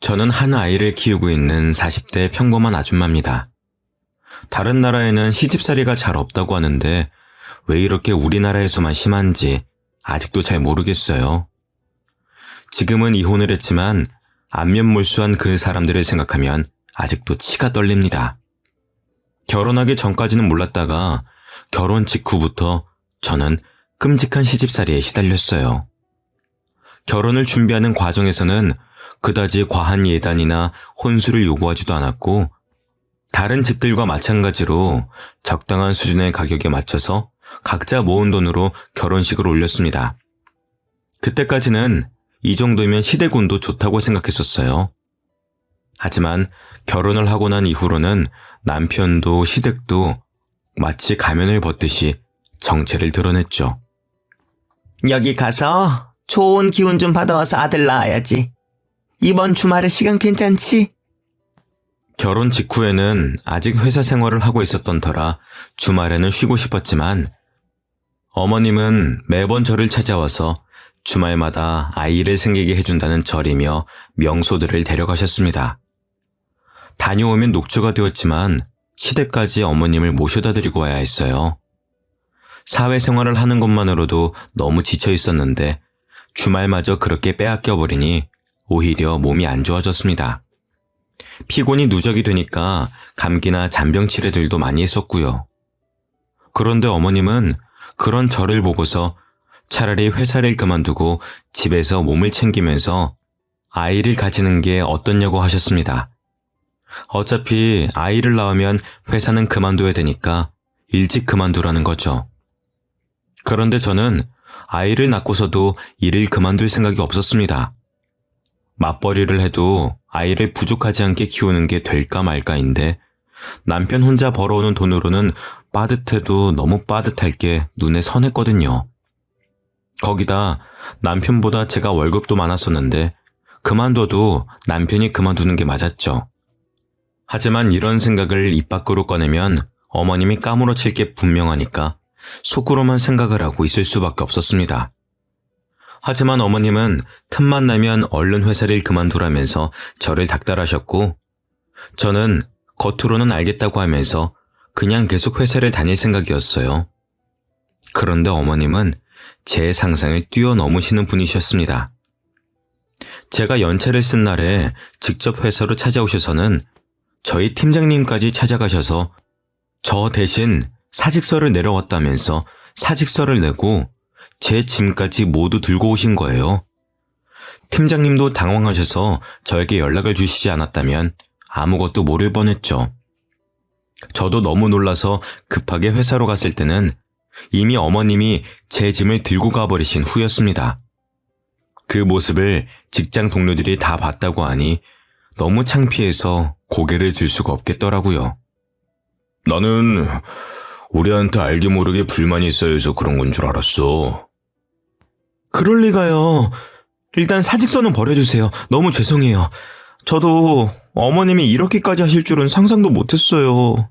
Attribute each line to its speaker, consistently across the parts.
Speaker 1: 저는 한 아이를 키우고 있는 40대 평범한 아줌마입니다. 다른 나라에는 시집살이가 잘 없다고 하는데 왜 이렇게 우리나라에서만 심한지 아직도 잘 모르겠어요. 지금은 이혼을 했지만 안면몰수한 그 사람들을 생각하면 아직도 치가 떨립니다. 결혼하기 전까지는 몰랐다가 결혼 직후부터 저는 끔찍한 시집살이에 시달렸어요. 결혼을 준비하는 과정에서는 그다지 과한 예단이나 혼수를 요구하지도 않았고 다른 집들과 마찬가지로 적당한 수준의 가격에 맞춰서 각자 모은 돈으로 결혼식을 올렸습니다. 그때까지는 이 정도면 시댁운도 좋다고 생각했었어요. 하지만 결혼을 하고 난 이후로는 남편도 시댁도 마치 가면을 벗듯이 정체를 드러냈죠.
Speaker 2: 여기 가서 좋은 기운 좀 받아와서 아들 낳아야지. 이번 주말에 시간 괜찮지?
Speaker 1: 결혼 직후에는 아직 회사 생활을 하고 있었던 터라 주말에는 쉬고 싶었지만 어머님은 매번 저를 찾아와서 주말마다 아이를 생기게 해준다는 절이며 명소들을 데려가셨습니다. 다녀오면 녹초가 되었지만 시댁까지 어머님을 모셔다 드리고 와야 했어요. 사회생활을 하는 것만으로도 너무 지쳐 있었는데 주말마저 그렇게 빼앗겨버리니 오히려 몸이 안 좋아졌습니다. 피곤이 누적이 되니까 감기나 잔병 치레들도 많이 했었고요. 그런데 어머님은 그런 저를 보고서 차라리 회사를 그만두고 집에서 몸을 챙기면서 아이를 가지는 게 어떻냐고 하셨습니다. 어차피 아이를 낳으면 회사는 그만둬야 되니까 일찍 그만두라는 거죠. 그런데 저는 아이를 낳고서도 일을 그만둘 생각이 없었습니다. 맞벌이를 해도 아이를 부족하지 않게 키우는 게 될까 말까인데 남편 혼자 벌어오는 돈으로는 빠듯해도 너무 빠듯할 게 눈에 선했거든요. 거기다 남편보다 제가 월급도 많았었는데 그만둬도 남편이 그만두는 게 맞았죠. 하지만 이런 생각을 입 밖으로 꺼내면 어머님이 까무러칠 게 분명하니까 속으로만 생각을 하고 있을 수밖에 없었습니다. 하지만 어머님은 틈만 나면 얼른 회사를 그만두라면서 저를 닥달하셨고 저는 겉으로는 알겠다고 하면서 그냥 계속 회사를 다닐 생각이었어요. 그런데 어머님은 제 상상을 뛰어넘으시는 분이셨습니다. 제가 연차를 쓴 날에 직접 회사로 찾아오셔서는 저희 팀장님까지 찾아가셔서 저 대신 사직서를 내려왔다면서 사직서를 내고 제 짐까지 모두 들고 오신 거예요. 팀장님도 당황하셔서 저에게 연락을 주시지 않았다면 아무것도 모를 뻔했죠. 저도 너무 놀라서 급하게 회사로 갔을 때는 이미 어머님이 제 짐을 들고 가버리신 후였습니다. 그 모습을 직장 동료들이 다 봤다고 하니 너무 창피해서 고개를 들 수가 없겠더라고요. 나는 우리한테 알게 모르게 불만이 쌓여서 그런 건 줄 알았어.
Speaker 2: 그럴 리가요. 일단 사직서는 버려주세요. 너무 죄송해요. 저도 어머님이 이렇게까지 하실 줄은 상상도 못했어요.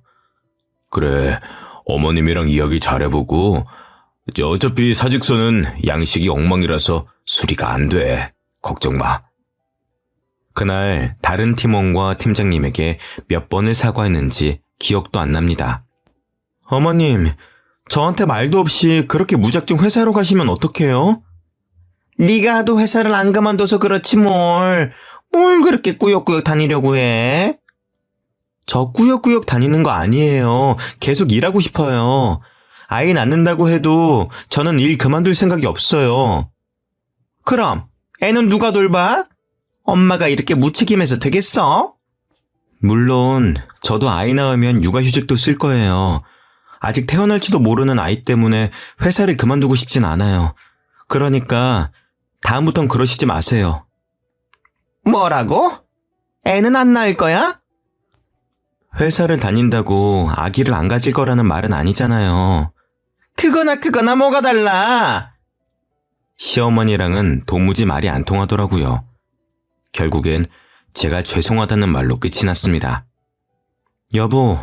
Speaker 1: 그래, 어머님이랑 이야기 잘해보고 어차피 사직서는 양식이 엉망이라서 수리가 안 돼. 걱정 마. 그날 다른 팀원과 팀장님에게 몇 번을 사과했는지 기억도 안 납니다.
Speaker 2: 어머님, 저한테 말도 없이 그렇게 무작정 회사로 가시면 어떡해요? 네가 하도 회사를 안 그만둬서 그렇지 뭘 그렇게 꾸역꾸역 다니려고 해? 저 꾸역꾸역 다니는 거 아니에요. 계속 일하고 싶어요. 아이 낳는다고 해도 저는 일 그만둘 생각이 없어요. 그럼 애는 누가 돌봐? 엄마가 이렇게 무책임해서 되겠어? 물론 저도 아이 낳으면 육아휴직도 쓸 거예요. 아직 태어날지도 모르는 아이 때문에 회사를 그만두고 싶진 않아요. 그러니까 다음부턴 그러시지 마세요. 뭐라고? 애는 안 낳을 거야? 회사를 다닌다고 아기를 안 가질 거라는 말은 아니잖아요. 그거나 뭐가 달라? 시어머니랑은 도무지 말이 안 통하더라고요. 결국엔 제가 죄송하다는 말로 끝이 났습니다. 여보,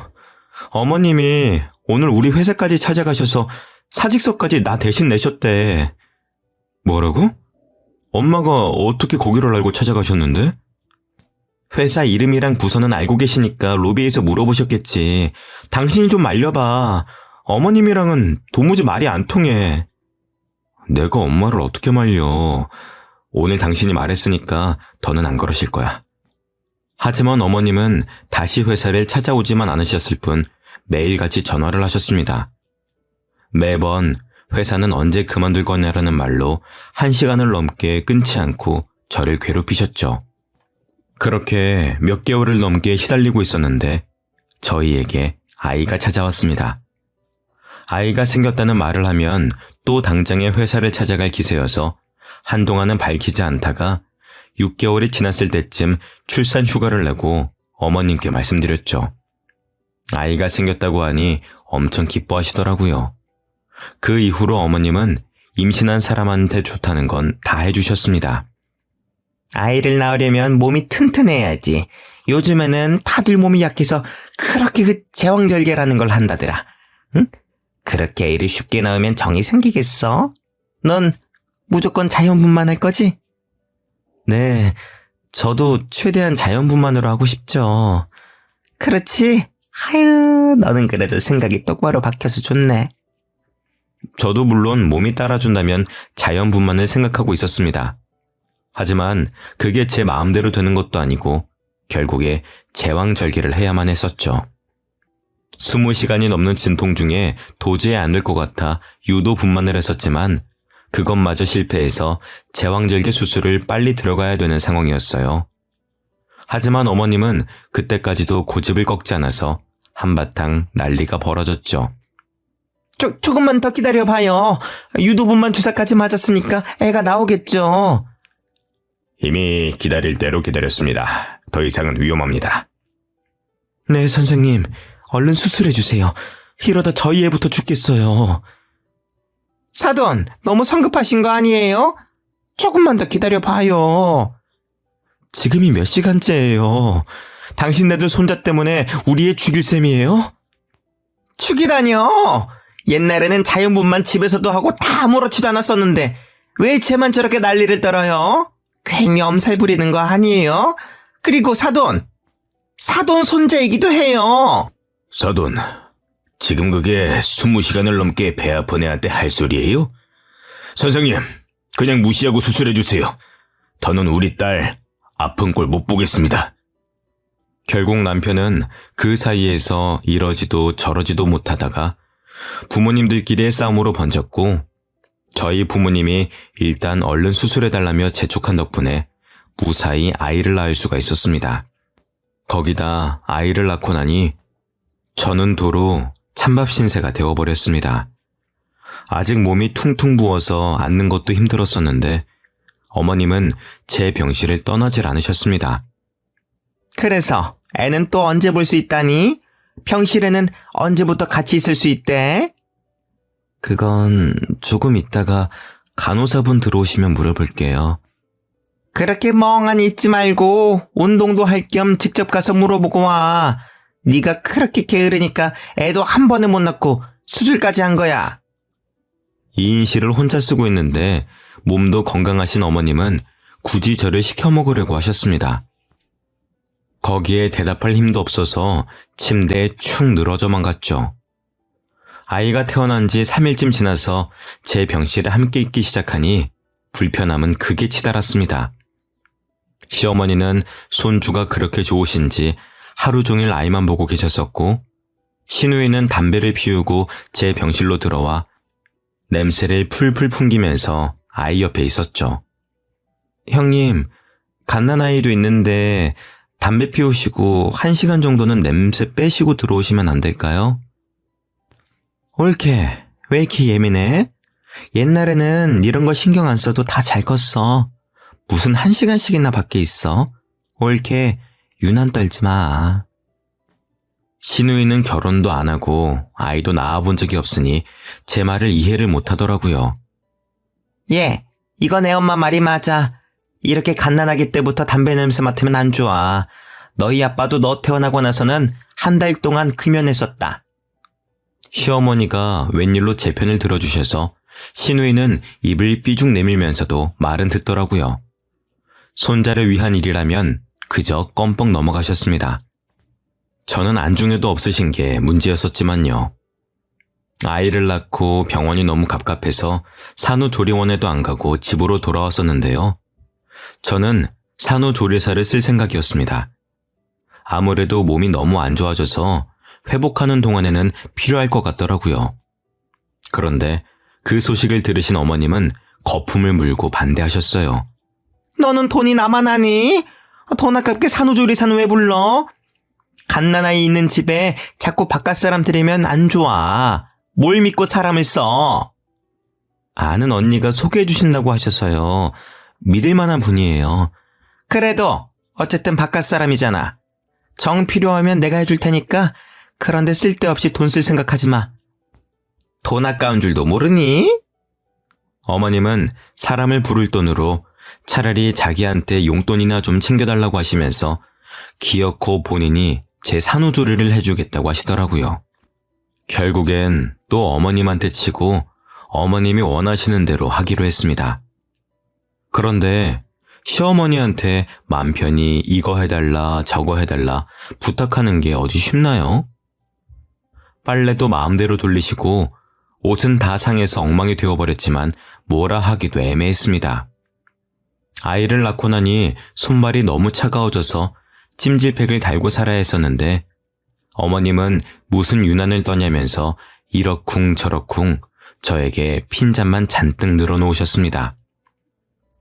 Speaker 2: 어머님이 오늘 우리 회사까지 찾아가셔서 사직서까지 나 대신 내셨대. 뭐라고? 엄마가 어떻게 거기를 알고 찾아가셨는데? 회사 이름이랑 부서는 알고 계시니까 로비에서 물어보셨겠지. 당신이 좀 말려봐. 어머님이랑은 도무지 말이 안 통해. 내가 엄마를 어떻게 말려. 오늘 당신이 말했으니까 더는 안 그러실 거야. 하지만 어머님은 다시 회사를 찾아오지만 않으셨을 뿐 매일같이 전화를 하셨습니다. 매번 회사는 언제 그만둘 거냐라는 말로 1시간을 넘게 끊지 않고 저를 괴롭히셨죠. 그렇게 몇 개월을 넘게 시달리고 있었는데 저희에게 아이가 찾아왔습니다. 아이가 생겼다는 말을 하면 또 당장에 회사를 찾아갈 기세여서 한동안은 밝히지 않다가 6개월이 지났을 때쯤 출산 휴가를 내고 어머님께 말씀드렸죠. 아이가 생겼다고 하니 엄청 기뻐하시더라고요. 그 이후로 어머님은 임신한 사람한테 좋다는 건 다 해주셨습니다. 아이를 낳으려면 몸이 튼튼해야지. 요즘에는 다들 몸이 약해서 그렇게 그 제왕절개라는 걸 한다더라. 응? 그렇게 애를 쉽게 낳으면 정이 생기겠어? 넌 무조건 자연분만할 거지? 네, 저도 최대한 자연분만으로 하고 싶죠. 그렇지? 아유, 너는 그래도 생각이 똑바로 박혀서 좋네. 저도 물론 몸이 따라준다면 자연분만을 생각하고 있었습니다. 하지만 그게 제 마음대로 되는 것도 아니고 결국에 제왕절개를 해야만 했었죠. 20시간이 넘는 진통 중에 도저히 안 될 것 같아 유도 분만을 했었지만 그것마저 실패해서 제왕절개 수술을 빨리 들어가야 되는 상황이었어요. 하지만 어머님은 그때까지도 고집을 꺾지 않아서 한바탕 난리가 벌어졌죠. 조금만 더 기다려봐요. 유도분만 주사까지 맞았으니까 애가 나오겠죠. 이미 기다릴 대로 기다렸습니다. 더 이상은 위험합니다. 네, 선생님. 얼른 수술해주세요. 이러다 저희 애부터 죽겠어요. 사돈, 너무 성급하신 거 아니에요? 조금만 더 기다려봐요. 지금이 몇 시간째예요. 당신네들 손자 때문에 우리 애 죽일 셈이에요? 죽이다뇨! 옛날에는 자연분만 집에서도 하고 다 아무렇지도 않았었는데 왜 쟤만 저렇게 난리를 떨어요? 괜히 엄살 부리는 거 아니에요? 그리고 사돈 손자이기도 해요. 사돈, 지금 그게 20시간을 넘게 배 아픈 애한테 할 소리예요? 선생님, 그냥 무시하고 수술해주세요. 더는 우리 딸 아픈 꼴 못 보겠습니다. 결국 남편은 그 사이에서 이러지도 저러지도 못하다가 부모님들끼리의 싸움으로 번졌고 저희 부모님이 일단 얼른 수술해달라며 재촉한 덕분에 무사히 아이를 낳을 수가 있었습니다. 거기다 아이를 낳고 나니 저는 도로 찬밥 신세가 되어버렸습니다. 아직 몸이 퉁퉁 부어서 앉는 것도 힘들었었는데 어머님은 제 병실을 떠나질 않으셨습니다. 그래서 애는 또 언제 볼 수 있다니? 병실에는 언제부터 같이 있을 수 있대? 그건 조금 있다가 간호사분 들어오시면 물어볼게요. 그렇게 멍하니 있지 말고 운동도 할 겸 직접 가서 물어보고 와. 네가 그렇게 게으르니까 애도 한 번에 못 낳고 수술까지 한 거야. 2인실을 혼자 쓰고 있는데 몸도 건강하신 어머님은 굳이 저를 시켜 먹으려고 하셨습니다. 거기에 대답할 힘도 없어서 침대에 축 늘어져만 갔죠. 아이가 태어난 지 3일쯤 지나서 제 병실에 함께 있기 시작하니 불편함은 극에 치달았습니다. 시어머니는 손주가 그렇게 좋으신지 하루 종일 아이만 보고 계셨었고 시누이는 담배를 피우고 제 병실로 들어와 냄새를 풀풀 풍기면서 아이 옆에 있었죠. 형님, 갓난아이도 있는데 담배 피우시고 1시간 정도는 냄새 빼시고 들어오시면 안 될까요? 옳게, 왜 이렇게 예민해? 옛날에는 이런 거 신경 안 써도 다 잘 컸어. 무슨 1시간씩이나 밖에 있어? 옳게, 유난 떨지 마. 시누이는 결혼도 안 하고 아이도 낳아본 적이 없으니 제 말을 이해를 못 하더라고요. 예, 이거 내 엄마 말이 맞아. 이렇게 갓난아기 때부터 담배 냄새 맡으면 안 좋아. 너희 아빠도 너 태어나고 나서는 한 달 동안 금연했었다. 시어머니가 웬일로 제 편을 들어주셔서 시누이는 입을 삐죽 내밀면서도 말은 듣더라고요. 손자를 위한 일이라면
Speaker 1: 그저 껌뻑 넘어가셨습니다. 저는 안중에도 없으신 게 문제였었지만요. 아이를 낳고 병원이 너무 갑갑해서 산후조리원에도 안 가고 집으로 돌아왔었는데요. 저는 산후조리사를 쓸 생각이었습니다. 아무래도 몸이 너무 안 좋아져서 회복하는 동안에는 필요할 것 같더라고요. 그런데 그 소식을 들으신 어머님은 거품을 물고 반대하셨어요.
Speaker 2: 너는 돈이 남아나니? 돈 아깝게 산후조리사는 왜 불러? 갓난아이 있는 집에 자꾸 바깥 사람 들이면 안 좋아. 뭘 믿고 사람을 써?
Speaker 1: 아는 언니가 소개해 주신다고 하셔서요. 믿을 만한 분이에요.
Speaker 2: 그래도 어쨌든 바깥 사람이잖아. 정 필요하면 내가 해줄 테니까 그런데 쓸데없이 돈 쓸 생각하지 마. 돈 아까운 줄도 모르니?
Speaker 1: 어머님은 사람을 부를 돈으로 차라리 자기한테 용돈이나 좀 챙겨달라고 하시면서 기어코 본인이 제 산후조리를 해주겠다고 하시더라고요. 결국엔 또 어머님한테 치고 어머님이 원하시는 대로 하기로 했습니다. 그런데 시어머니한테 맘 편히 이거 해달라 저거 해달라 부탁하는 게 어디 쉽나요? 빨래도 마음대로 돌리시고 옷은 다 상해서 엉망이 되어버렸지만 뭐라 하기도 애매했습니다. 아이를 낳고 나니 손발이 너무 차가워져서 찜질팩을 달고 살아야 했었는데 어머님은 무슨 유난을 떠냐면서 이러쿵 저러쿵 저에게 핀잔만 잔뜩 늘어놓으셨습니다.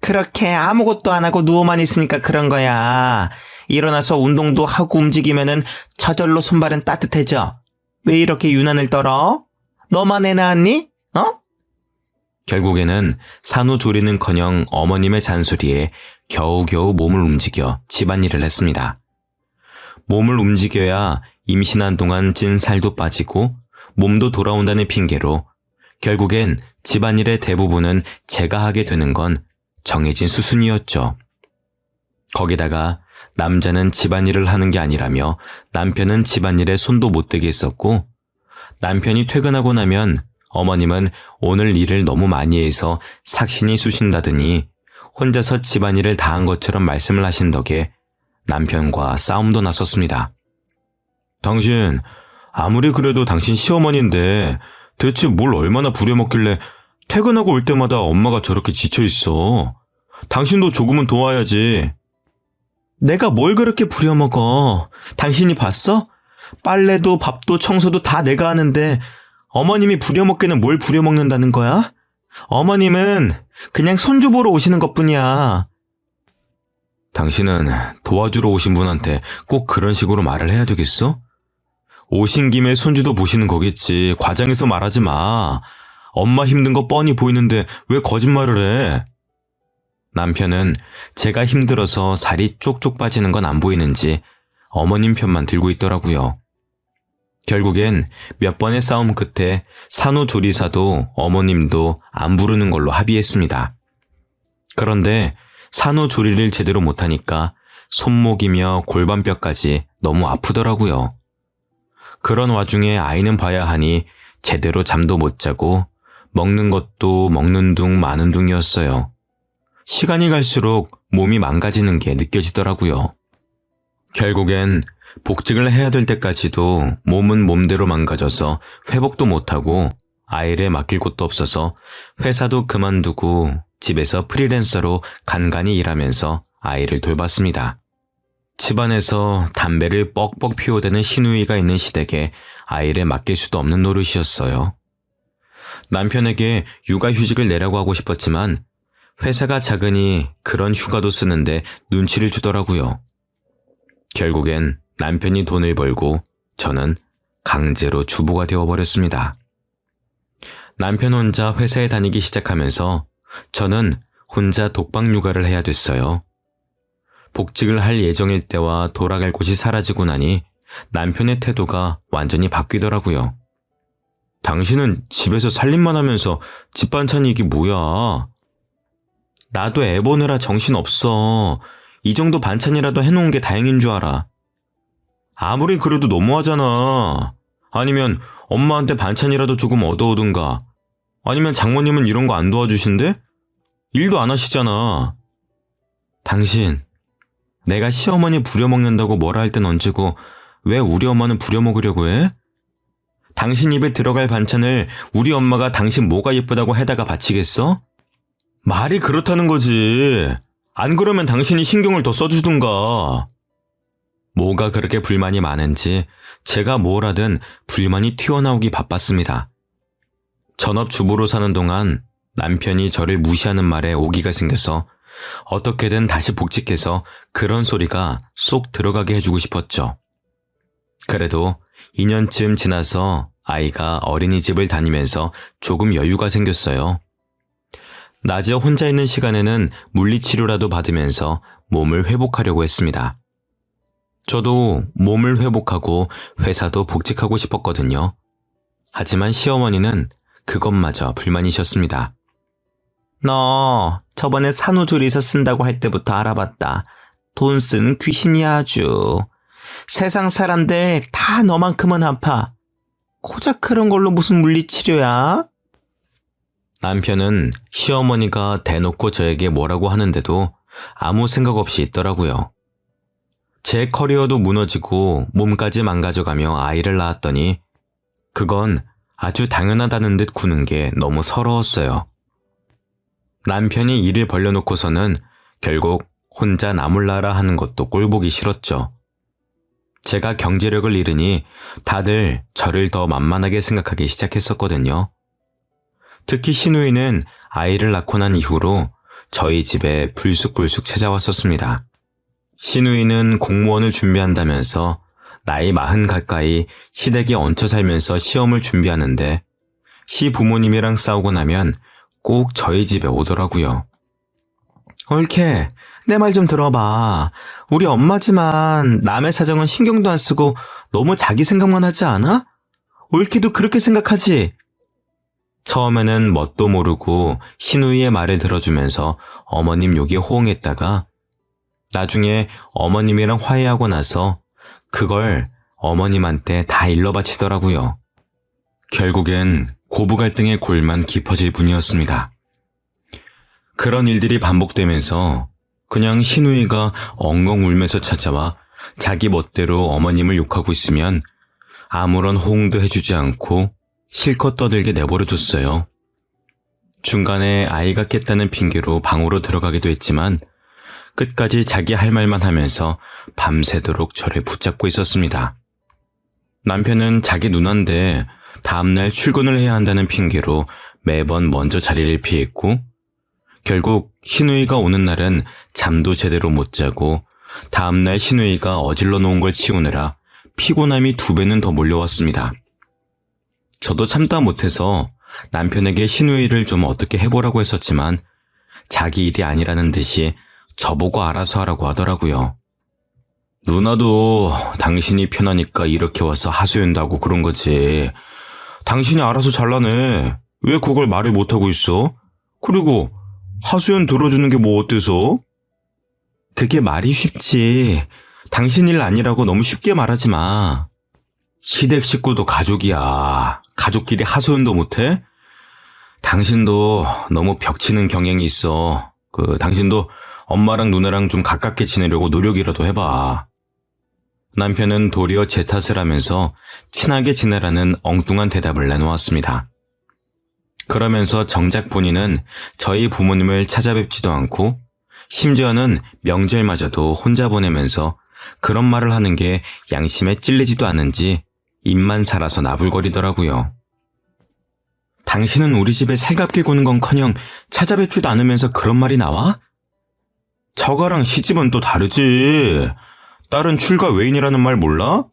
Speaker 2: 그렇게 아무것도 안 하고 누워만 있으니까 그런 거야. 일어나서 운동도 하고 움직이면은 저절로 손발은 따뜻해져. 왜 이렇게 유난을 떨어? 너만 애 낳았니? 어?
Speaker 1: 결국에는 산후조리는커녕 어머님의 잔소리에 겨우겨우 몸을 움직여 집안일을 했습니다. 몸을 움직여야 임신한 동안 찐 살도 빠지고 몸도 돌아온다는 핑계로 결국엔 집안일의 대부분은 제가 하게 되는 건 정해진 수순이었죠. 거기다가 남자는 집안일을 하는 게 아니라며 남편은 집안일에 손도 못 대게 했었고 남편이 퇴근하고 나면 어머님은 오늘 일을 너무 많이 해서 삭신이 쑤신다더니 혼자서 집안일을 다 한 것처럼 말씀을 하신 덕에 남편과 싸움도 났었습니다. 당신 아무리 그래도 당신 시어머니인데 대체 뭘 얼마나 부려먹길래 퇴근하고 올 때마다 엄마가 저렇게 지쳐있어. 당신도 조금은 도와야지.
Speaker 2: 내가 뭘 그렇게 부려먹어. 당신이 봤어? 빨래도 밥도 청소도 다 내가 하는데 어머님이 부려먹기는 뭘 부려먹는다는 거야? 어머님은 그냥 손주 보러 오시는 것뿐이야.
Speaker 1: 당신은 도와주러 오신 분한테 꼭 그런 식으로 말을 해야 되겠어? 오신 김에 손주도 보시는 거겠지. 과장해서 말하지 마. 엄마 힘든 거 뻔히 보이는데 왜 거짓말을 해? 남편은 제가 힘들어서 살이 쪽쪽 빠지는 건 안 보이는지 어머님 편만 들고 있더라고요. 결국엔 몇 번의 싸움 끝에 산후조리사도 어머님도 안 부르는 걸로 합의했습니다. 그런데 산후조리를 제대로 못하니까 손목이며 골반뼈까지 너무 아프더라고요. 그런 와중에 아이는 봐야 하니 제대로 잠도 못 자고 먹는 것도 먹는 둥 마는 둥이었어요. 시간이 갈수록 몸이 망가지는 게 느껴지더라고요. 결국엔 복직을 해야 될 때까지도 몸은 몸대로 망가져서 회복도 못하고 아이를 맡길 곳도 없어서 회사도 그만두고 집에서 프리랜서로 간간히 일하면서 아이를 돌봤습니다. 집안에서 담배를 뻑뻑 피워대는 시누이가 있는 시댁에 아이를 맡길 수도 없는 노릇이었어요. 남편에게 육아휴직을 내라고 하고 싶었지만 회사가 작으니 그런 휴가도 쓰는데 눈치를 주더라고요. 결국엔 남편이 돈을 벌고 저는 강제로 주부가 되어버렸습니다. 남편 혼자 회사에 다니기 시작하면서 저는 혼자 독박 육아를 해야 됐어요. 복직을 할 예정일 때와 돌아갈 곳이 사라지고 나니 남편의 태도가 완전히 바뀌더라고요. 당신은 집에서 살림만 하면서 집 반찬이 이게 뭐야? 나도 애 보느라 정신없어. 이 정도 반찬이라도 해놓은 게 다행인 줄 알아. 아무리 그래도 너무하잖아. 아니면 엄마한테 반찬이라도 조금 얻어오든가. 아니면 장모님은 이런 거 안 도와주신대? 일도 안 하시잖아. 당신, 내가 시어머니 부려먹는다고 뭐라 할 땐 언제고 왜 우리 엄마는 부려먹으려고 해? 당신 입에 들어갈 반찬을 우리 엄마가 당신 뭐가 예쁘다고 해다가 바치겠어? 말이 그렇다는 거지. 안 그러면 당신이 신경을 더 써주든가. 뭐가 그렇게 불만이 많은지 제가 뭘 하든 불만이 튀어나오기 바빴습니다. 전업주부로 사는 동안 남편이 저를 무시하는 말에 오기가 생겨서 어떻게든 다시 복직해서 그런 소리가 쏙 들어가게 해주고 싶었죠. 그래도 2년쯤 지나서 아이가 어린이집을 다니면서 조금 여유가 생겼어요. 낮에 혼자 있는 시간에는 물리치료라도 받으면서 몸을 회복하려고 했습니다. 저도 몸을 회복하고 회사도 복직하고 싶었거든요. 하지만 시어머니는 그것마저 불만이셨습니다. 너 저번에 산후조리사 쓴다고 할 때부터 알아봤다. 돈 쓰는 귀신이야 아주. 세상 사람들 다 너만큼은 아파. 고작 그런 걸로 무슨 물리치료야? 남편은 시어머니가 대놓고 저에게 뭐라고 하는데도 아무 생각 없이 있더라고요. 제 커리어도 무너지고 몸까지 망가져가며 아이를 낳았더니 그건 아주 당연하다는 듯 구는 게 너무 서러웠어요. 남편이 일을 벌려놓고서는 결국 혼자 나몰라라 하는 것도 꼴보기 싫었죠. 제가 경제력을 잃으니 다들 저를 더 만만하게 생각하기 시작했었거든요. 특히 시누이는 아이를 낳고 난 이후로 저희 집에 불쑥불쑥 찾아왔었습니다. 시누이는 공무원을 준비한다면서 나이 40 가까이 시댁에 얹혀 살면서 시험을 준비하는데 시부모님이랑 싸우고 나면 꼭 저희 집에 오더라고요. 옳게 내 말 좀 들어봐. 우리 엄마지만 남의 사정은 신경도 안 쓰고 너무 자기 생각만 하지 않아? 옳게도 그렇게 생각하지? 처음에는 뭣도 모르고 시누이의 말을 들어주면서 어머님 욕에 호응했다가 나중에 어머님이랑 화해하고 나서 그걸 어머님한테 다 일러바치더라고요. 결국엔 고부 갈등의 골만 깊어질 뿐이었습니다. 그런 일들이 반복되면서 그냥 시누이가 엉엉 울면서 찾아와 자기 멋대로 어머님을 욕하고 있으면 아무런 호응도 해주지 않고 실컷 떠들게 내버려뒀어요. 중간에 아이가 깼다는 핑계로 방으로 들어가기도 했지만 끝까지 자기 할 말만 하면서 밤새도록 저를 붙잡고 있었습니다. 남편은 자기 누나인데 다음날 출근을 해야 한다는 핑계로 매번 먼저 자리를 피했고 결국 시누이가 오는 날은 잠도 제대로 못 자고 다음날 시누이가 어질러 놓은 걸 치우느라 피곤함이 2배는 더 몰려왔습니다. 저도 참다 못해서 남편에게 시누이를 좀 어떻게 해보라고 했었지만 자기 일이 아니라는 듯이 저보고 알아서 하라고 하더라고요. 누나도 당신이 편하니까 이렇게 와서 하소연다고 그런 거지. 당신이 알아서 잘라내. 왜 그걸 말을 못하고 있어? 그리고 하소연 들어주는 게 뭐 어때서? 그게 말이 쉽지. 당신 일 아니라고 너무 쉽게 말하지 마. 시댁 식구도 가족이야. 가족끼리 하소연도 못해? 당신도 너무 벽치는 경향이 있어. 당신도 엄마랑 누나랑 좀 가깝게 지내려고 노력이라도 해봐. 남편은 도리어 제 탓을 하면서 친하게 지내라는 엉뚱한 대답을 내놓았습니다. 그러면서 정작 본인은 저희 부모님을 찾아뵙지도 않고 심지어는 명절마저도 혼자 보내면서 그런 말을 하는 게 양심에 찔리지도 않은지 입만 살아서 나불거리더라고요. 당신은 우리 집에 살갑게 구는 건커녕 찾아뵙지도 않으면서 그런 말이 나와? 저거랑 시집은 또 다르지. 딸은 출가 외인이라는 말 몰라?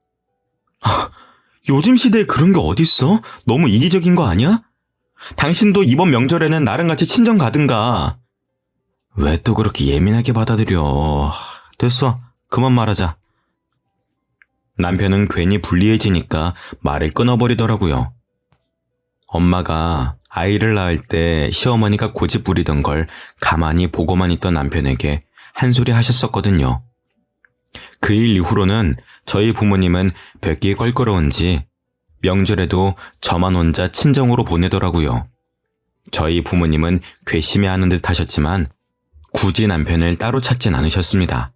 Speaker 1: 요즘 시대에 그런 게 어딨어? 너무 이기적인 거 아니야? 당신도 이번 명절에는 나랑 같이 친정 가든가. 왜 또 그렇게 예민하게 받아들여. 됐어. 그만 말하자. 남편은 괜히 불리해지니까 말을 끊어버리더라고요. 엄마가 아이를 낳을 때 시어머니가 고집 부리던 걸 가만히 보고만 있던 남편에게 한 소리 하셨었거든요. 그 일 이후로는 저희 부모님은 뵙기 껄끄러운지 명절에도 저만 혼자 친정으로 보내더라고요. 저희 부모님은 괘씸해하는 듯 하셨지만 굳이 남편을 따로 찾진 않으셨습니다.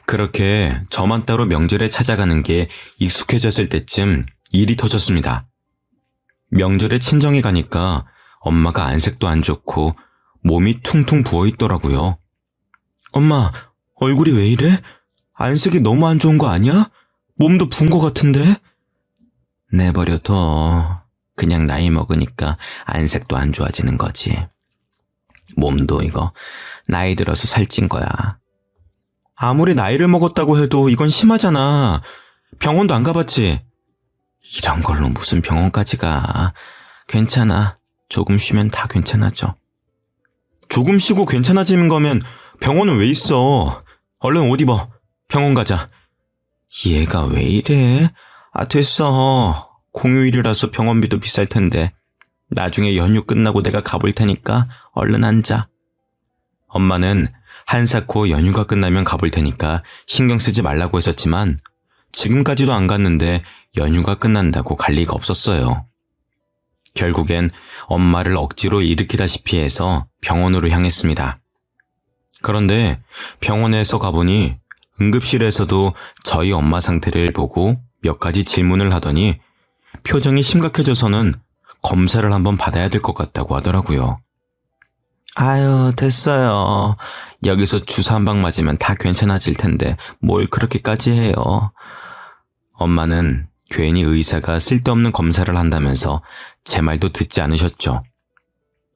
Speaker 1: 그렇게 저만 따로 명절에 찾아가는 게 익숙해졌을 때쯤 일이 터졌습니다. 명절에 친정에 가니까 엄마가 안색도 안 좋고 몸이 퉁퉁 부어있더라고요. 엄마, 얼굴이 왜 이래? 안색이 너무 안 좋은 거 아니야? 몸도 부은 거 같은데? 내버려둬. 그냥 나이 먹으니까 안색도 안 좋아지는 거지. 몸도 이거 나이 들어서 살찐 거야. 아무리 나이를 먹었다고 해도 이건 심하잖아. 병원도 안 가봤지? 이런 걸로 무슨 병원까지 가. 괜찮아. 조금 쉬면 다 괜찮아져. 조금 쉬고 괜찮아지는 거면 병원은 왜 있어? 얼른 옷 입어. 병원 가자. 얘가 왜 이래? 됐어. 공휴일이라서 병원비도 비쌀 텐데. 나중에 연휴 끝나고 내가 가볼 테니까 얼른 앉아. 엄마는 한사코 연휴가 끝나면 가볼 테니까 신경 쓰지 말라고 했었지만 지금까지도 안 갔는데 연휴가 끝난다고 갈 리가 없었어요. 결국엔 엄마를 억지로 일으키다시피 해서 병원으로 향했습니다. 그런데 병원에서 가보니 응급실에서도 저희 엄마 상태를 보고 몇 가지 질문을 하더니 표정이 심각해져서는 검사를 한번 받아야 될 것 같다고 하더라고요. 아유, 됐어요. 여기서 주사 한 방 맞으면 다 괜찮아질 텐데 뭘 그렇게까지 해요. 엄마는 괜히 의사가 쓸데없는 검사를 한다면서 제 말도 듣지 않으셨죠.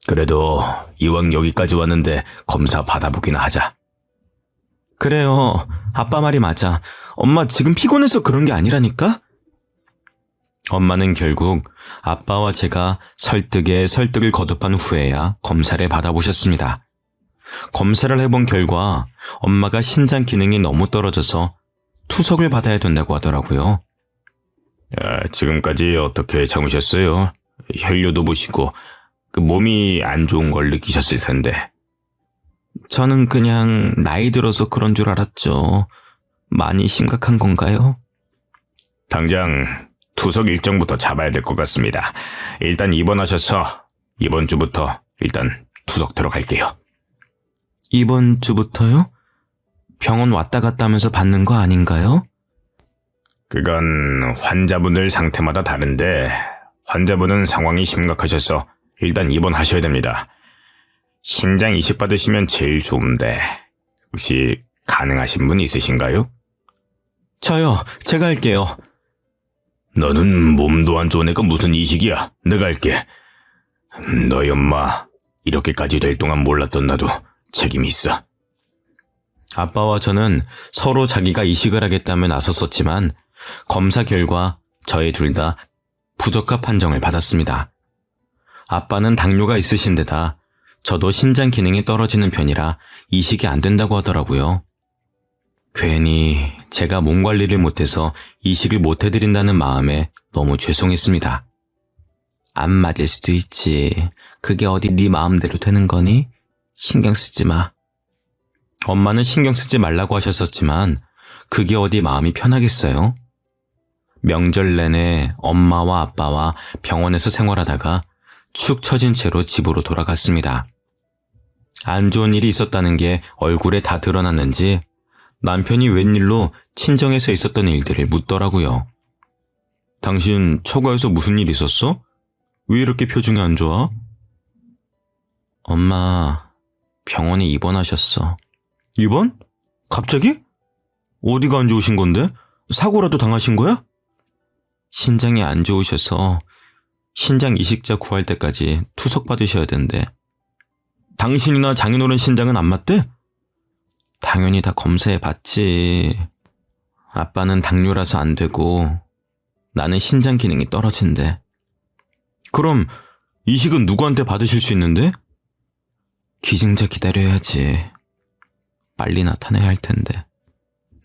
Speaker 1: 그래도 이왕 여기까지 왔는데 검사 받아보기나 하자. 그래요. 아빠 말이 맞아. 엄마 지금 피곤해서 그런 게 아니라니까? 엄마는 결국 아빠와 제가 설득에 설득을 거듭한 후에야 검사를 받아보셨습니다. 검사를 해본 결과 엄마가 신장 기능이 너무 떨어져서 투석을 받아야 된다고 하더라고요. 지금까지 어떻게 참으셨어요? 혈류도 보시고 몸이 안 좋은 걸 느끼셨을 텐데. 저는 그냥 나이 들어서 그런 줄 알았죠. 많이 심각한 건가요? 당장 투석 일정부터 잡아야 될 것 같습니다. 일단 입원하셔서 이번 주부터 일단 투석 들어갈게요. 이번 주부터요? 병원 왔다 갔다 하면서 받는 거 아닌가요? 그건 환자분들 상태마다 다른데 환자분은 상황이 심각하셔서 일단 입원하셔야 됩니다. 신장 이식 받으시면 제일 좋은데 혹시 가능하신 분 있으신가요? 저요. 제가 할게요. 너는 몸도 안 좋은 애가 무슨 이식이야. 내가 할게. 너희 엄마 이렇게까지 될 동안 몰랐던 나도 책임이 있어. 아빠와 저는 서로 자기가 이식을 하겠다며 나섰었지만 검사 결과 저희 둘 다 부적합 판정을 받았습니다. 아빠는 당뇨가 있으신 데다 저도 신장 기능이 떨어지는 편이라 이식이 안 된다고 하더라고요. 괜히 제가 몸 관리를 못해서 이식을 못 해드린다는 마음에 너무 죄송했습니다. 안 맞을 수도 있지. 그게 어디 네 마음대로 되는 거니? 신경 쓰지 마. 엄마는 신경 쓰지 말라고 하셨었지만 그게 어디 마음이 편하겠어요? 명절 내내 엄마와 아빠와 병원에서 생활하다가 축 처진 채로 집으로 돌아갔습니다. 안 좋은 일이 있었다는 게 얼굴에 다 드러났는지 남편이 웬일로 친정에서 있었던 일들을 묻더라고요. 당신 처가에서 무슨 일 있었어? 왜 이렇게 표정이 안 좋아? 엄마, 병원에 입원하셨어. 입원? 갑자기? 어디가 안 좋으신 건데? 사고라도 당하신 거야? 신장이 안 좋으셔서 신장 이식자 구할 때까지 투석 받으셔야 된대. 당신이나 장인어른 신장은 안 맞대? 당연히 다 검사해 봤지. 아빠는 당뇨라서 안 되고 나는 신장 기능이 떨어진대. 그럼 이식은 누구한테 받으실 수 있는데? 기증자 기다려야지. 빨리 나타나야 할 텐데.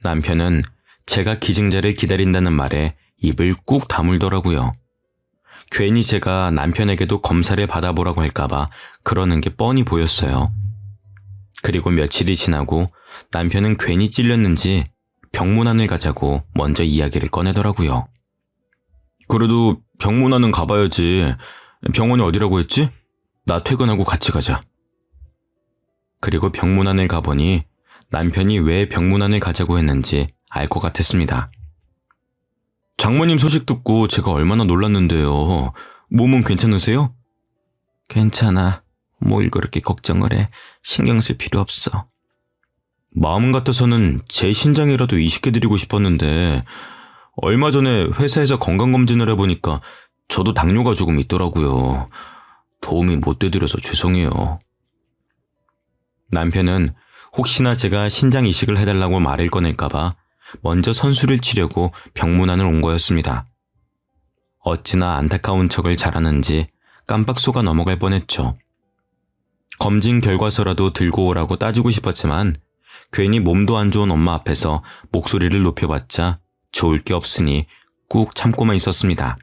Speaker 1: 남편은 제가 기증자를 기다린다는 말에 입을 꾹 다물더라고요. 괜히 제가 남편에게도 검사를 받아보라고 할까봐 그러는 게 뻔히 보였어요. 그리고 며칠이 지나고 남편은 괜히 찔렸는지 병문안을 가자고 먼저 이야기를 꺼내더라고요. 그래도 병문안은 가봐야지. 병원이 어디라고 했지? 나 퇴근하고 같이 가자. 그리고 병문안을 가보니 남편이 왜 병문안을 가자고 했는지 알 것 같았습니다. 장모님 소식 듣고 제가 얼마나 놀랐는데요. 몸은 괜찮으세요? 괜찮아. 뭘 그렇게 걱정을 해. 신경 쓸 필요 없어. 마음 같아서는 제 신장이라도 이식해드리고 싶었는데 얼마 전에 회사에서 건강검진을 해보니까 저도 당뇨가 조금 있더라고요. 도움이 못 돼드려서 죄송해요. 남편은 혹시나 제가 신장 이식을 해달라고 말을 꺼낼까봐 먼저 선수를 치려고 병문안을 온 거였습니다. 어찌나 안타까운 척을 잘하는지 깜빡 속아 넘어갈 뻔했죠. 검진 결과서라도 들고 오라고 따지고 싶었지만 괜히 몸도 안 좋은 엄마 앞에서 목소리를 높여봤자 좋을 게 없으니 꾹 참고만 있었습니다.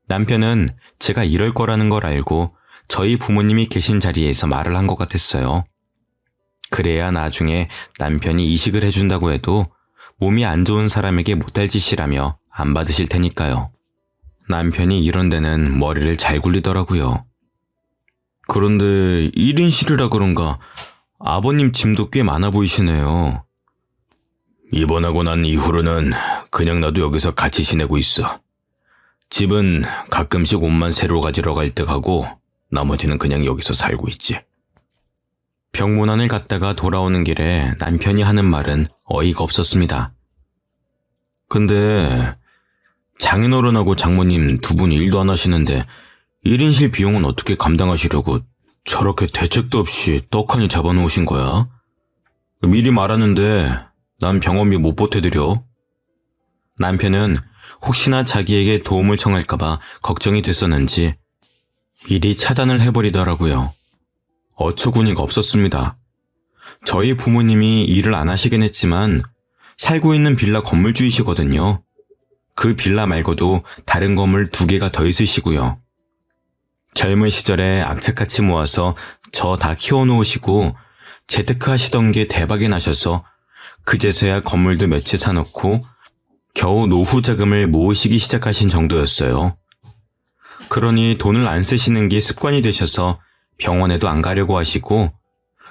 Speaker 1: 남편은 제가 이럴 거라는 걸 알고 저희 부모님이 계신 자리에서 말을 한 것 같았어요. 그래야 나중에 남편이 이식을 해준다고 해도 몸이 안 좋은 사람에게 못할 짓이라며 안 받으실 테니까요. 남편이 이런 데는 머리를 잘 굴리더라고요. 그런데 1인실이라 그런가 아버님 짐도 꽤 많아 보이시네요. 입원하고 난 이후로는 그냥 나도 여기서 같이 지내고 있어. 집은 가끔씩 옷만 새로 가지러 갈 때 가고 나머지는 그냥 여기서 살고 있지. 병문안을 갔다가 돌아오는 길에 남편이 하는 말은 어이가 없었습니다. 근데 장인어른하고 장모님 두 분이 일도 안 하시는데 1인실 비용은 어떻게 감당하시려고 저렇게 대책도 없이 떡하니 잡아놓으신 거야? 미리 말하는데 난 병원비 못 보태드려. 남편은 혹시나 자기에게 도움을 청할까봐 걱정이 됐었는지 이리 차단을 해버리더라고요. 어처구니가 없었습니다. 저희 부모님이 일을 안 하시긴 했지만 살고 있는 빌라 건물주이시거든요. 그 빌라 말고도 다른 건물 2개가 더 있으시고요. 젊은 시절에 악착같이 모아서 저 다 키워놓으시고 재테크 하시던 게 대박이 나셔서 그제서야 건물도 몇 채 사놓고 겨우 노후 자금을 모으시기 시작하신 정도였어요. 그러니 돈을 안 쓰시는 게 습관이 되셔서 병원에도 안 가려고 하시고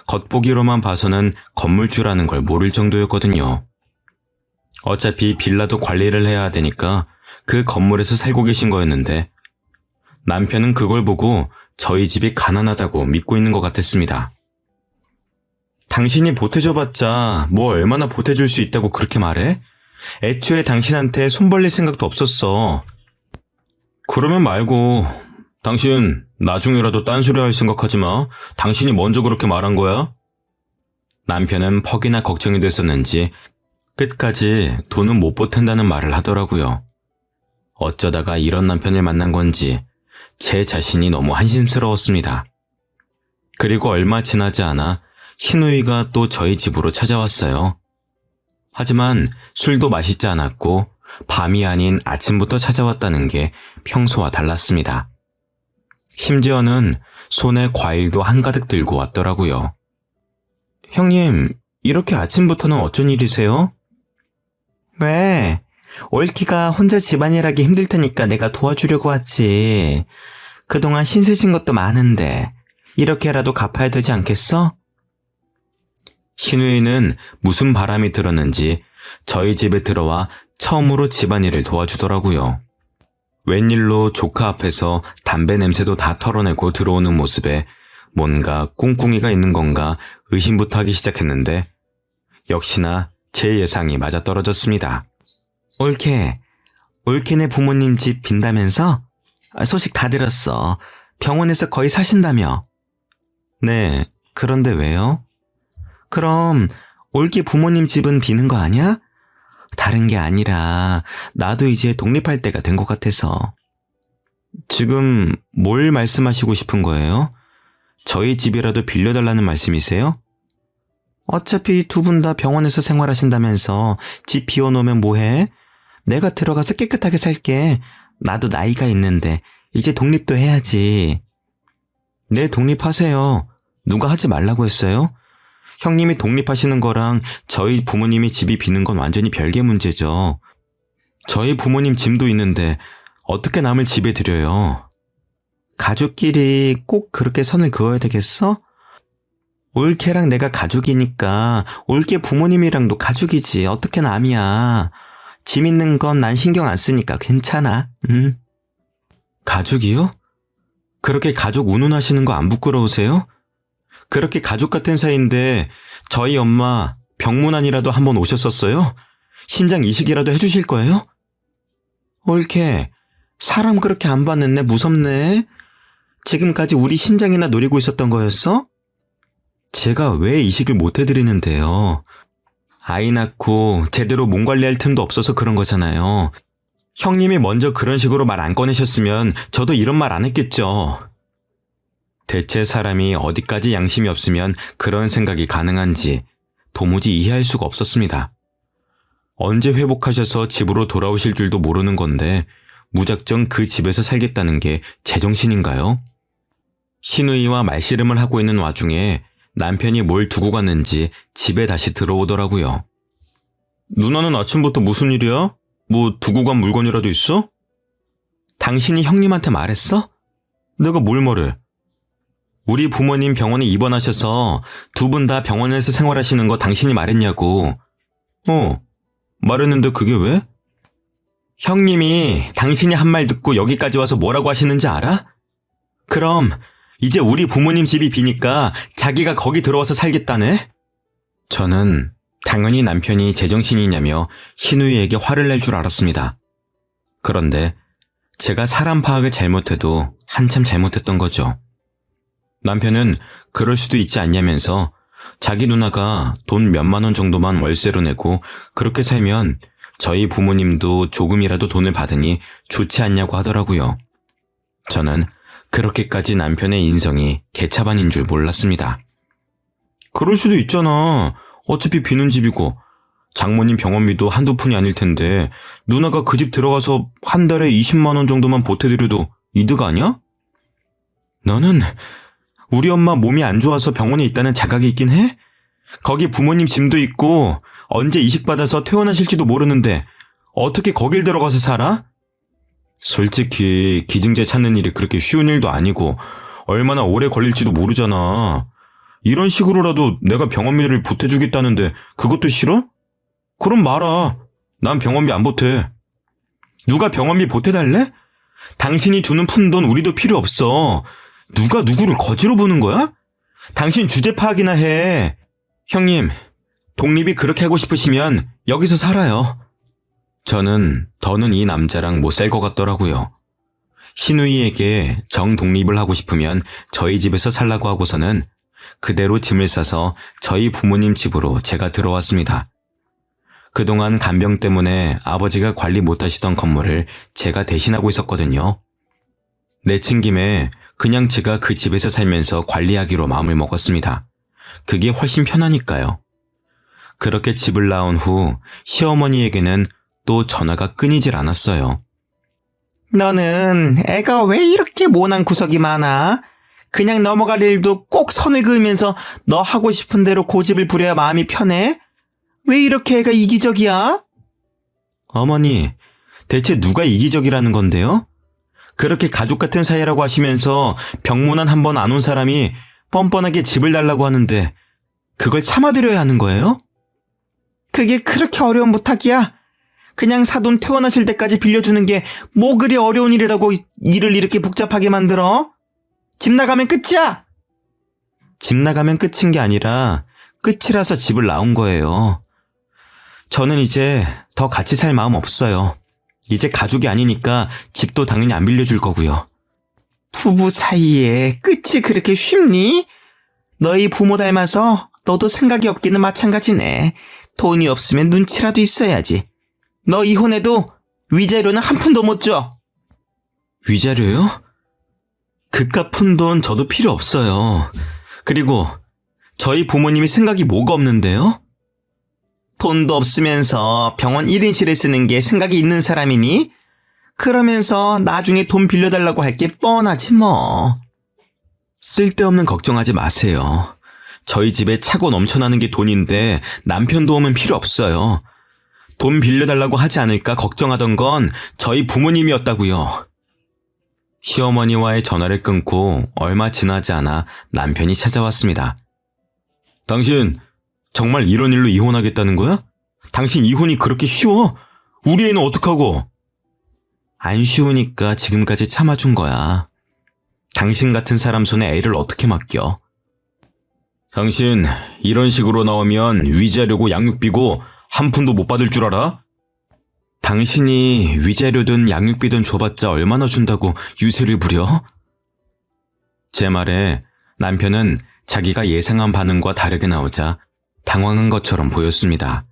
Speaker 1: 겉보기로만 봐서는 건물주라는 걸 모를 정도였거든요. 어차피 빌라도 관리를 해야 되니까 그 건물에서 살고 계신 거였는데 남편은 그걸 보고 저희 집이 가난하다고 믿고 있는 것 같았습니다. 당신이 보태줘봤자 뭐 얼마나 보태줄 수 있다고 그렇게 말해? 애초에 당신한테 손 벌릴 생각도 없었어. 그러면 말고 당신 나중에라도 딴소리 할 생각하지 마. 당신이 먼저 그렇게 말한 거야? 남편은 퍽이나 걱정이 됐었는지 끝까지 돈은 못 보탠다는 말을 하더라고요. 어쩌다가 이런 남편을 만난 건지 제 자신이 너무 한심스러웠습니다. 그리고 얼마 지나지 않아 신우이가 또 저희 집으로 찾아왔어요. 하지만 술도 마시지 않았고 밤이 아닌 아침부터 찾아왔다는 게 평소와 달랐습니다. 심지어는 손에 과일도 한가득 들고 왔더라고요. 형님, 이렇게 아침부터는 어쩐 일이세요? 왜? 올키가 혼자 집안일하기 힘들 테니까 내가 도와주려고 왔지. 그동안 신세진 것도 많은데 이렇게라도 갚아야 되지 않겠어? 신우이는 무슨 바람이 들었는지 저희 집에 들어와 처음으로 집안일을 도와주더라고요. 웬일로 조카 앞에서 담배 냄새도 다 털어내고 들어오는 모습에 뭔가 꿍꿍이가 있는 건가 의심부터 하기 시작했는데 역시나 제 예상이 맞아떨어졌습니다. 올케네 부모님 집 빈다면서? 소식 다 들었어. 병원에서 거의 사신다며. 네, 그런데 왜요? 그럼 올케 부모님 집은 비는 거 아니야? 다른 게 아니라 나도 이제 독립할 때가 된 것 같아서. 지금 뭘 말씀하시고 싶은 거예요? 저희 집이라도 빌려달라는 말씀이세요? 어차피 두 분 다 병원에서 생활하신다면서 집 비워놓으면 뭐해? 내가 들어가서 깨끗하게 살게. 나도 나이가 있는데 이제 독립도 해야지. 네, 독립하세요. 누가 하지 말라고 했어요? 형님이 독립하시는 거랑 저희 부모님이 집이 비는 건 완전히 별개 문제죠. 저희 부모님 짐도 있는데 어떻게 남을 집에 들여요? 가족끼리 꼭 그렇게 선을 그어야 되겠어?
Speaker 2: 올케랑 내가 가족이니까 올케 부모님이랑도 가족이지. 어떻게 남이야. 짐 있는 건 난 신경 안 쓰니까 괜찮아. 응?
Speaker 1: 가족이요? 그렇게 가족 운운하시는 거 안 부끄러우세요? 그렇게 가족 같은 사이인데 저희 엄마 병문안이라도 한번 오셨었어요? 신장 이식이라도 해주실 거예요?
Speaker 2: 올케, 사람 그렇게 안 봤는데 무섭네. 지금까지 우리 신장이나 노리고 있었던 거였어?
Speaker 1: 제가 왜 이식을 못 해드리는데요? 아이 낳고 제대로 몸 관리할 틈도 없어서 그런 거잖아요. 형님이 먼저 그런 식으로 말 안 꺼내셨으면 저도 이런 말 안 했겠죠. 대체 사람이 어디까지 양심이 없으면 그런 생각이 가능한지 도무지 이해할 수가 없었습니다. 언제 회복하셔서 집으로 돌아오실 줄도 모르는 건데 무작정 그 집에서 살겠다는 게 제정신인가요? 시누이와 말씨름을 하고 있는 와중에 남편이 뭘 두고 갔는지 집에 다시 들어오더라고요. 누나는 아침부터 무슨 일이야? 뭐 두고 간 물건이라도 있어? 당신이 형님한테 말했어? 내가 뭘 말해? 우리 부모님 병원에 입원하셔서 두 분 다 병원에서 생활하시는 거 당신이 말했냐고. 말했는데 그게 왜? 형님이 당신이 한 말 듣고 여기까지 와서 뭐라고 하시는지 알아? 그럼 이제 우리 부모님 집이 비니까 자기가 거기 들어와서 살겠다네? 저는 당연히 남편이 제정신이냐며 신우이에게 화를 낼 줄 알았습니다. 그런데 제가 사람 파악을 잘못해도 한참 잘못했던 거죠. 남편은 그럴 수도 있지 않냐면서 자기 누나가 돈 몇만 원 정도만 월세로 내고 그렇게 살면 저희 부모님도 조금이라도 돈을 받으니 좋지 않냐고 하더라고요. 저는 그렇게까지 남편의 인성이 개차반인 줄 몰랐습니다. 그럴 수도 있잖아. 어차피 비는 집이고 장모님 병원비도 한두 푼이 아닐 텐데 누나가 그 집 들어가서 한 달에 20만 원 정도만 보태드려도 이득 아니야? 너는 우리 엄마 몸이 안 좋아서 병원에 있다는 자각이 있긴 해? 거기 부모님 짐도 있고 언제 이식받아서 퇴원하실지도 모르는데 어떻게 거길 들어가서 살아? 솔직히 기증제 찾는 일이 그렇게 쉬운 일도 아니고 얼마나 오래 걸릴지도 모르잖아. 이런 식으로라도 내가 병원비를 보태주겠다는데 그것도 싫어? 그럼 말아. 난 병원비 안 보태. 누가 병원비 보태달래? 당신이 주는 푼돈 우리도 필요 없어. 누가 누구를 거지로 보는 거야? 당신 주제 파악이나 해. 형님, 독립이 그렇게 하고 싶으시면 여기서 살아요. 저는 더는 이 남자랑 못 살 것 같더라고요. 신우이에게 정독립을 하고 싶으면 저희 집에서 살라고 하고서는 그대로 짐을 싸서 저희 부모님 집으로 제가 들어왔습니다. 그동안 간병 때문에 아버지가 관리 못하시던 건물을 제가 대신하고 있었거든요. 내친 김에 그냥 제가 그 집에서 살면서 관리하기로 마음을 먹었습니다. 그게 훨씬 편하니까요. 그렇게 집을 나온 후 시어머니에게는 또 전화가 끊이질 않았어요.
Speaker 2: 너는 애가 왜 이렇게 모난 구석이 많아? 그냥 넘어갈 일도 꼭 선을 그으면서 너 하고 싶은 대로 고집을 부려야 마음이 편해? 왜 이렇게 애가 이기적이야?
Speaker 1: 어머니, 대체 누가 이기적이라는 건데요? 그렇게 가족 같은 사이라고 하시면서 병문안 한 번 안 온 사람이 뻔뻔하게 집을 달라고 하는데 그걸 참아드려야 하는 거예요?
Speaker 2: 그게 그렇게 어려운 부탁이야? 그냥 사돈 퇴원하실 때까지 빌려주는 게 뭐 그리 어려운 일이라고 일을 이렇게 복잡하게 만들어? 집 나가면 끝이야!
Speaker 1: 집 나가면 끝인 게 아니라 끝이라서 집을 나온 거예요. 저는 이제 더 같이 살 마음 없어요. 이제 가족이 아니니까 집도 당연히 안 빌려줄 거고요.
Speaker 2: 부부 사이에 끝이 그렇게 쉽니? 너희 부모 닮아서 너도 생각이 없기는 마찬가지네. 돈이 없으면 눈치라도 있어야지. 너 이혼해도 위자료는 한 푼도 못 줘.
Speaker 1: 위자료요? 그깟 푼돈 저도 필요 없어요. 그리고 저희 부모님이 생각이 뭐가 없는데요?
Speaker 2: 돈도 없으면서 병원 1인실을 쓰는 게 생각이 있는 사람이니? 그러면서 나중에 돈 빌려달라고 할 게 뻔하지 뭐.
Speaker 1: 쓸데없는 걱정하지 마세요. 저희 집에 차고 넘쳐나는 게 돈인데 남편 도움은 필요 없어요. 돈 빌려달라고 하지 않을까 걱정하던 건 저희 부모님이었다고요. 시어머니와의 전화를 끊고 얼마 지나지 않아 남편이 찾아왔습니다. 당신 정말 이런 일로 이혼하겠다는 거야? 당신 이혼이 그렇게 쉬워? 우리 애는 어떡하고?
Speaker 2: 안 쉬우니까 지금까지 참아준 거야. 당신 같은 사람 손에 애를 어떻게 맡겨?
Speaker 1: 당신 이런 식으로 나오면 위자료고 양육비고 한 푼도 못 받을 줄 알아?
Speaker 2: 당신이 위자료든 양육비든 줘봤자 얼마나 준다고 유세를 부려? 제 말에 남편은 자기가 예상한 반응과 다르게 나오자 당황한 것처럼 보였습니다.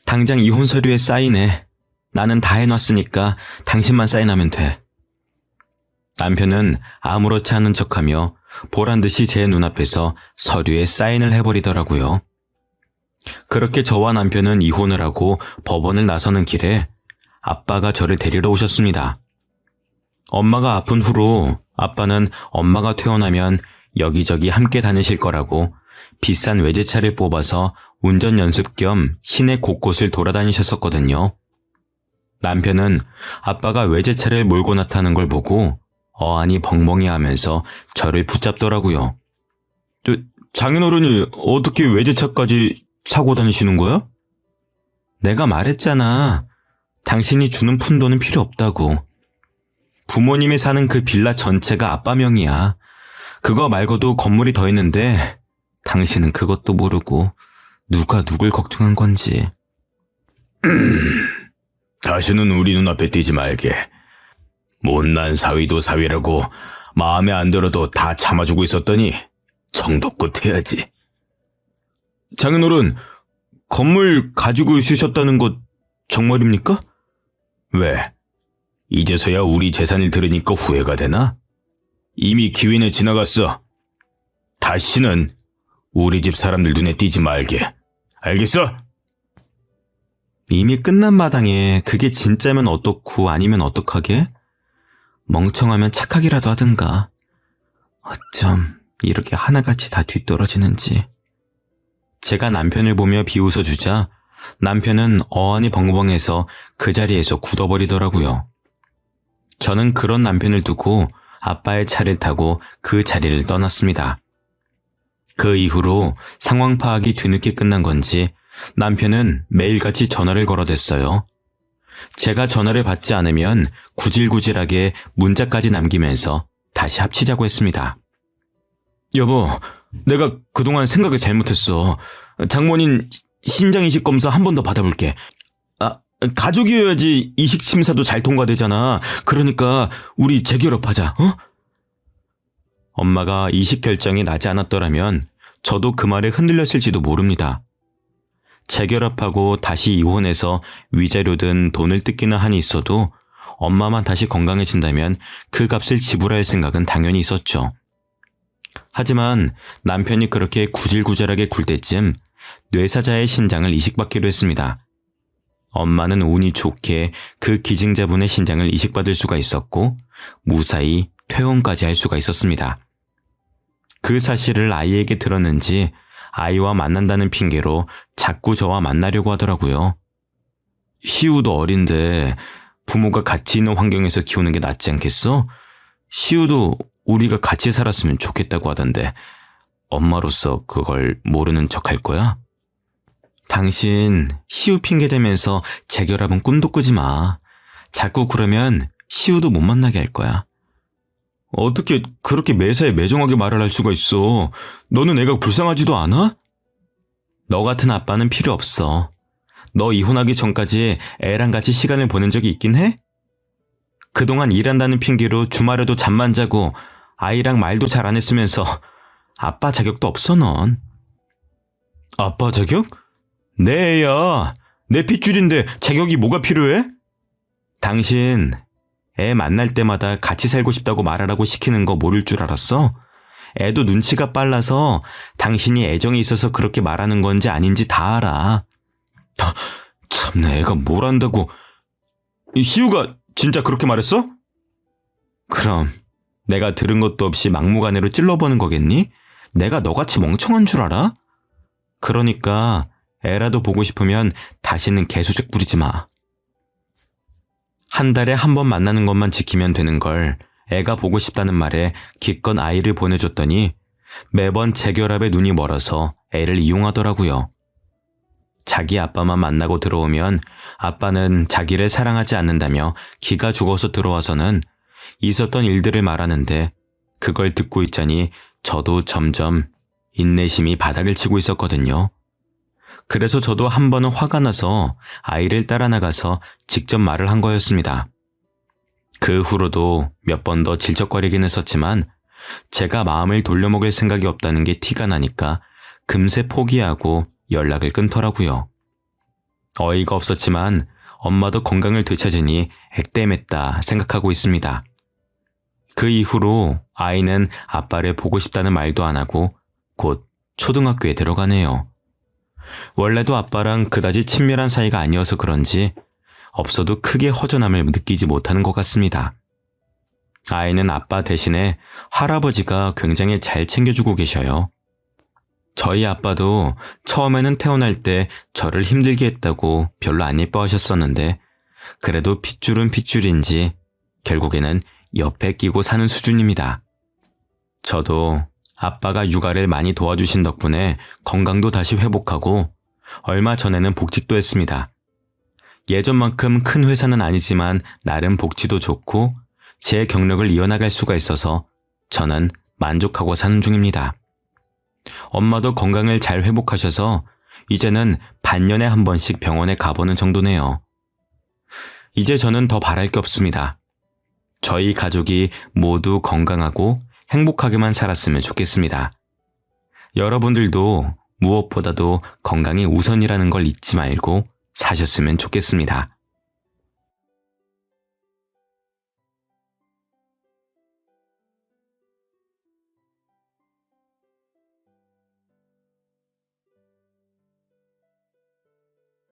Speaker 2: 당장 이혼 서류에 사인해. 나는 다 해놨으니까 당신만 사인하면 돼. 남편은 아무렇지 않은 척하며 보란듯이 제 눈앞에서 서류에 사인을 해버리더라고요. 그렇게 저와 남편은 이혼을 하고 법원을 나서는 길에 아빠가 저를 데리러 오셨습니다. 엄마가 아픈 후로 아빠는 엄마가 퇴원하면 여기저기 함께 다니실 거라고 비싼 외제차를 뽑아서 운전 연습 겸 시내 곳곳을 돌아다니셨었거든요. 남편은 아빠가 외제차를 몰고 나타나는 걸 보고 어안이 벙벙해 하면서 저를 붙잡더라고요.
Speaker 1: 장인어른이 어떻게 외제차까지 사고 다니시는 거야?
Speaker 2: 내가 말했잖아. 당신이 주는 푼돈은 필요 없다고. 부모님이 사는 그 빌라 전체가 아빠 명이야. 그거 말고도 건물이 더 있는데 당신은 그것도 모르고 누가 누굴 걱정한 건지.
Speaker 1: 다시는 우리 눈앞에 띄지 말게. 못난 사위도 사위라고 마음에 안 들어도 다 참아주고 있었더니 정도껏 해야지. 장인어른, 건물 가지고 있으셨다는 것 정말입니까? 왜? 이제서야 우리 재산을 들으니까 후회가 되나? 이미 기회는 지나갔어. 다시는 우리 집 사람들 눈에 띄지 말게. 알겠어?
Speaker 2: 이미 끝난 마당에 그게 진짜면 어떻고 아니면 어떡하게? 멍청하면 착하기라도 하든가. 어쩜 이렇게 하나같이 다 뒤떨어지는지. 제가 남편을 보며 비웃어주자 남편은 어안이 벙벙해서 그 자리에서 굳어버리더라고요. 저는 그런 남편을 두고 아빠의 차를 타고 그 자리를 떠났습니다. 그 이후로 상황 파악이 뒤늦게 끝난 건지 남편은 매일같이 전화를 걸어댔어요. 제가 전화를 받지 않으면 구질구질하게 문자까지 남기면서 다시 합치자고 했습니다.
Speaker 1: 여보, 내가 그동안 생각을 잘못했어. 장모님 신장이식 검사 한 번 더 받아볼게. 가족이어야지 이식 심사도 잘 통과되잖아. 그러니까 우리 재결합하자, 어?
Speaker 2: 엄마가 이식 결정이 나지 않았더라면 저도 그 말에 흔들렸을지도 모릅니다. 재결합하고 다시 이혼해서 위자료든 돈을 뜯기는 한이 있어도 엄마만 다시 건강해진다면 그 값을 지불할 생각은 당연히 있었죠. 하지만 남편이 그렇게 구질구질하게 굴 때쯤 뇌사자의 신장을 이식받기로 했습니다. 엄마는 운이 좋게 그 기증자분의 신장을 이식받을 수가 있었고 무사히 퇴원까지 할 수가 있었습니다. 그 사실을 아이에게 들었는지 아이와 만난다는 핑계로 자꾸 저와 만나려고 하더라고요.
Speaker 1: 시우도 어린데 부모가 같이 있는 환경에서 키우는 게 낫지 않겠어? 시우도 우리가 같이 살았으면 좋겠다고 하던데 엄마로서 그걸 모르는 척 할 거야?
Speaker 2: 당신 시우 핑계 대면서 재결합은 꿈도 꾸지 마. 자꾸 그러면 시우도 못 만나게 할 거야.
Speaker 1: 어떻게 그렇게 매사에 매정하게 말을 할 수가 있어? 너는 애가 불쌍하지도 않아?
Speaker 2: 너 같은 아빠는 필요 없어. 너 이혼하기 전까지 애랑 같이 시간을 보낸 적이 있긴 해? 그동안 일한다는 핑계로 주말에도 잠만 자고 아이랑 말도 잘 안 했으면서 아빠 자격도 없어 넌.
Speaker 1: 아빠 자격? 내 애야. 내 핏줄인데 자격이 뭐가 필요해?
Speaker 2: 당신 애 만날 때마다 같이 살고 싶다고 말하라고 시키는 거 모를 줄 알았어? 애도 눈치가 빨라서 당신이 애정이 있어서 그렇게 말하는 건지 아닌지 다 알아.
Speaker 1: 참내 애가 뭘 안다고. 시우가 진짜 그렇게 말했어?
Speaker 2: 그럼 내가 들은 것도 없이 막무가내로 찔러보는 거겠니? 내가 너같이 멍청한 줄 알아? 그러니까 애라도 보고 싶으면 다시는 개수작 부리지 마. 한 달에 한 번 만나는 것만 지키면 되는 걸 애가 보고 싶다는 말에 기껏 아이를 보내줬더니
Speaker 1: 매번 재결합에 눈이 멀어서 애를 이용하더라고요. 자기 아빠만 만나고 들어오면 아빠는 자기를 사랑하지 않는다며 기가 죽어서 들어와서는 있었던 일들을 말하는데 그걸 듣고 있자니 저도 점점 인내심이 바닥을 치고 있었거든요. 그래서 저도 한 번은 화가 나서 아이를 따라 나가서 직접 말을 한 거였습니다. 그 후로도 몇 번 더 질척거리긴 했었지만 제가 마음을 돌려먹을 생각이 없다는 게 티가 나니까 금세 포기하고 연락을 끊더라고요. 어이가 없었지만 엄마도 건강을 되찾으니 액땜했다 생각하고 있습니다. 그 이후로 아이는 아빠를 보고 싶다는 말도 안 하고 곧 초등학교에 들어가네요. 원래도 아빠랑 그다지 친밀한 사이가 아니어서 그런지 없어도 크게 허전함을 느끼지 못하는 것 같습니다. 아이는 아빠 대신에 할아버지가 굉장히 잘 챙겨주고 계셔요. 저희 아빠도 처음에는 태어날 때 저를 힘들게 했다고 별로 안 예뻐하셨었는데 그래도 핏줄은 핏줄인지 결국에는 옆에 끼고 사는 수준입니다. 저도 아빠가 육아를 많이 도와주신 덕분에 건강도 다시 회복하고 얼마 전에는 복직도 했습니다. 예전만큼 큰 회사는 아니지만 나름 복지도 좋고 제 경력을 이어나갈 수가 있어서 저는 만족하고 사는 중입니다. 엄마도 건강을 잘 회복하셔서 이제는 반년에 한 번씩 병원에 가보는 정도네요. 이제 저는 더 바랄 게 없습니다. 저희 가족이 모두 건강하고 행복하게만 살았으면 좋겠습니다. 여러분들도 무엇보다도 건강이 우선이라는 걸 잊지 말고 사셨으면 좋겠습니다.